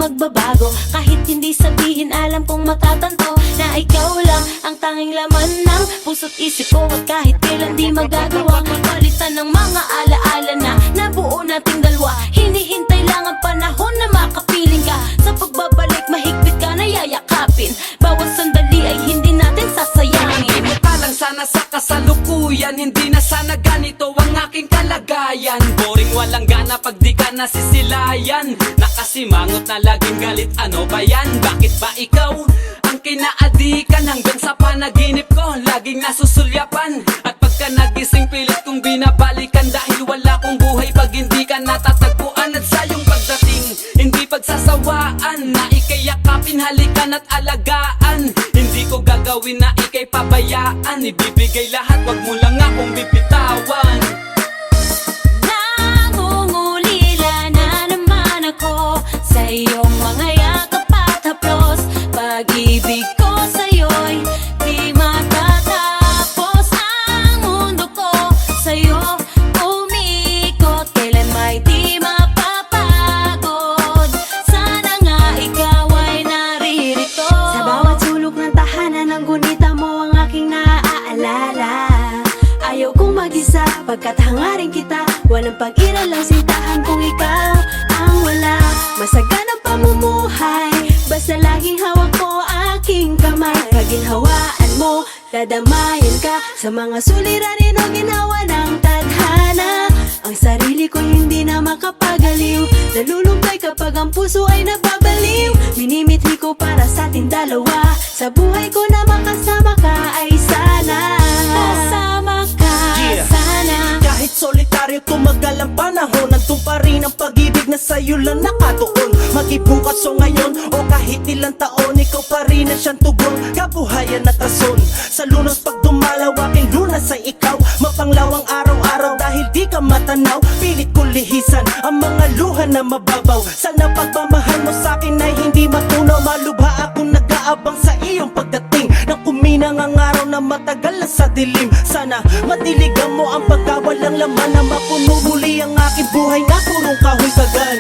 magbabago. Kahit hindi sabihin, alam kong matatanto na ikaw lang ang tanging laman ng puso't isip ko. At kahit kailan di magagawa palitan ng mga alaala na nabuo nating dalawa. Hinihintay lang ang panahon na makapiling ka. Sa pagbabalik mahigpit ka na yayakapin. Bawat sandali ay hindi natin sasayangin. Lang sana sa kasalukuyan, hindi na sana ganito ang aking kalagayan. Boring, walang gana pag di ka nasisilayan. Nakasimangot na laging galit, ano ba yan? Bakit ba ikaw ang kinaadikan? Hanggang sa panaginip ko, laging nasusulyapan. At pagka nagising pilit kong binabalikan. Dahil wala kong buhay pag hindi ka natatagpuan. At sa iyong pagdating, hindi pagsasawaan na ika'y yakapin, halikan at alagaan. Hindi ko gagawin na ika'y pabayaan. Ibibigay lahat, wag mo lang akong bibitawan. Nangungulila na naman ako sa iyong mga yakap at haplos. Pag-ibig ko sa'yo'y di matatapos. Ang mundo ko sa'yo umikot, kailan may di mapapagod. Sana nga ikaw ay naririto. Sa bawat sulok ng tahanan, ang gunita mo ang aking naaalala. Ayaw kong mag-isa pagkat hangarin kita. Walang pag-iralang sintahan kung ikaw ang wala. Masaganang pamumuhay, basta laging hawak ko aking kamay. Paginhawaan mo, dadamayan ka sa mga suliranin o ginawa ng tadhana. Ang sarili ko hindi na makapagaliw. Nalulumbay kapag ang puso ay nababaliw. Minimithi ko para sa ating dalawa. Sa buhay ko na makasama ka ay sana. Kasama ka sana. Kahit solitaryo tumagal ang panahon, nandun pa rin ang pag-ibig na sa'yo lang nakatuon. Mag-ibukas o ngayon o kahit ilang taon, ikaw pa rin ang siyang tugon, kabuhayan at rason. Sa lunos pag dumalaw, aking lunas ay ikaw. Mapanglawang araw-araw dahil di ka matanaw. Pilit ko lihisan ang mga luha na mababaw. Sana pagmamahal mo sa'kin ay hindi matunaw. Malubha akong nag-aabang sa iyong pagdating. Nang kuminang ang araw na matagal na sa dilim. Sana matiligan mo ang pagkawalang laman, na mapuno muli ang aking buhay na purong kahoy kagan.